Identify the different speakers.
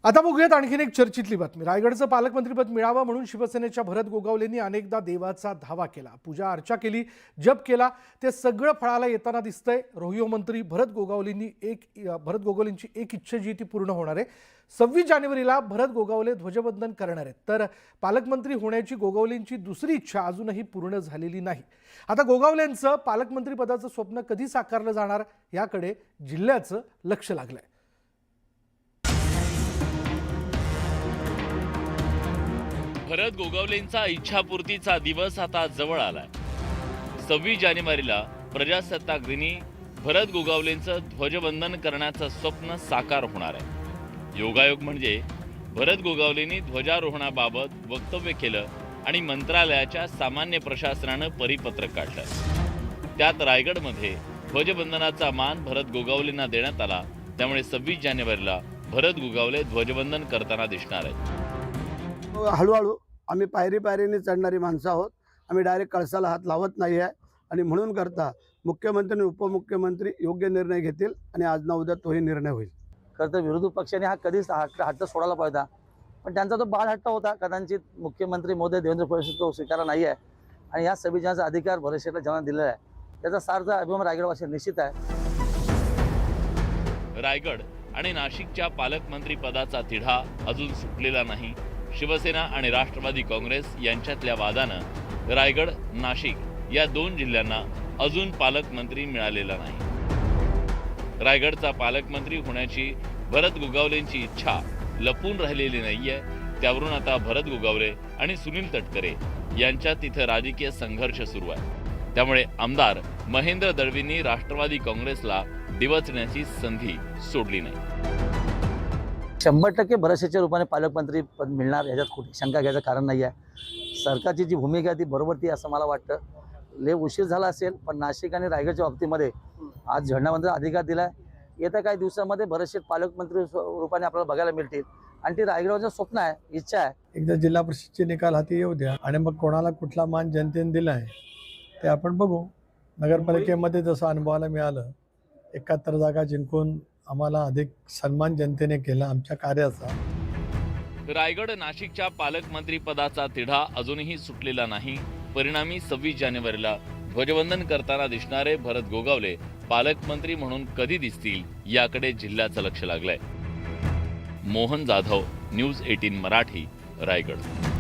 Speaker 1: आता बघूयात आणखीन एक चर्चितली बातमी। रायगडचं पालकमंत्रीपद मिळावं म्हणून शिवसेनेच्या भरत गोगावलेंनी अनेकदा देवाचा धावा केला, पूजा अर्चा केली, जप केला। ते सगळं फळाला येताना दिसतंय। रोहियो मंत्री भरत गोगावलेंची एक इच्छा जी ती पूर्ण होणार आहे। 26 जानेवारीला भरत गोगावले ध्वजवंदन करणार आहेत। तर पालकमंत्री होण्याची गोगावलेंची दुसरी इच्छा अजूनही पूर्ण झालेली नाही। आता गोगावलेंचं पालकमंत्री पदाचं स्वप्न कधी साकारलं जाणार याकडे जिल्ह्याचं लक्ष लागलंय।
Speaker 2: भरत गोगावलेंचा इच्छापूर्तीचा दिवस आता जवळ आलाय। 26 जानेवारीला प्रजासत्ताक दिनी भरत गोगावलेंचं ध्वजवंदन करण्याचं स्वप्न साकार होणार आहे। योगायोग म्हणजे भरत गोगावलेंनी ध्वजारोहणाबाबत वक्तव्य केलं आणि मंत्रालयाच्या सामान्य प्रशासनानं परिपत्रक काढलं। त्यात रायगडमध्ये ध्वजवंदनाचा मान भरत गोगावलेंना देण्यात आला। त्यामुळे 26 जानेवारीला भरत गोगावले ध्वजवंदन करताना दिसणार आहेत।
Speaker 3: हळूहळू आम्ही पायरीने चढणारी माणसं आहोत। आम्ही डायरेक्ट कळसाला हात लावत नाही आहे आणि म्हणून करता मुख्यमंत्री आणि उपमुख्यमंत्री योग्य निर्णय घेतील आणि आज ना उद्या तोही निर्णय होईल।
Speaker 4: खरं तर विरोधी पक्षाने हा कधीच हट्ट सोडायला पाहिजे, पण त्यांचा तो बाळ हट्ट होता। कदाचित मुख्यमंत्री मोदी देवेंद्र फडणवीस तो स्वीकारला नाही आहे आणि या सभिजाचा अधिकार भरत शेठला जेव्हा दिलेला आहे त्याचा सार्थ अभिमान रायगडवासी निश्चित आहे।
Speaker 2: रायगड आणि नाशिकच्या पालकमंत्री पदाचा तिढा अजून सुटलेला नाही। शिवसेना आणि राष्ट्रवादी काँग्रेस यांच्यातल्या वादानं रायगड नाशिक या दोन जिल्ह्यांना अजून पालकमंत्री मिळालेला नाही। रायगडचा पालकमंत्री होण्याची भरत गोगावलेंची इच्छा लपून राहिलेली नाहीये। त्यावरून आता भरत गोगावले आणि सुनील तटकरे यांच्यात तिथे राजकीय संघर्ष सुरू आहे। त्यामुळे आमदार महेंद्र दळवींनी राष्ट्रवादी काँग्रेसला डिवचण्याची संधी सोडली नाही।
Speaker 4: 100% भरत शेठच्या रूपाने पालकमंत्री पद मिळणार याच्यात कुठे शंका घ्यायचं कारण नाही आहे। सरकारची जी भूमिका आहे ती बरोबर ती असं मला वाटतं। लय उशीर झाला असेल पण नाशिक आणि रायगडच्या बाबतीमध्ये आज झेंडावंदनाचा अधिकार दिलाय। येत्या काही दिवसामध्ये भरत शेठ पालकमंत्री रूपाने आपल्याला बघायला मिळतील आणि ती रायगडचं स्वप्न आहे, इच्छा आहे।
Speaker 5: एकदा जिल्हा परिषदचे निकाल हाती येऊ द्या आणि मग कोणाला कुठला मान जनतेने दिला आहे ते आपण बघू। नगरपालिकेमध्ये जसं अनुभवाला मिळालं 71 जागा जिंकून आम्हाला अधिक सन्मान जनतेने केला आमच्या कार्याचा।
Speaker 2: रायगड नाशिकच्या पालकमंत्री पदाचा तिढा अजूनही सुटलेला नाही। परिणामी 26 जानेवारीला ध्वजवंदन करताना दिसणारे भरत गोगावले पालकमंत्री म्हणून कधी दिसतील याकडे जिल्ह्याचं लक्ष लागलंय। मोहन जाधव, न्यूज 18 मराठी, रायगड।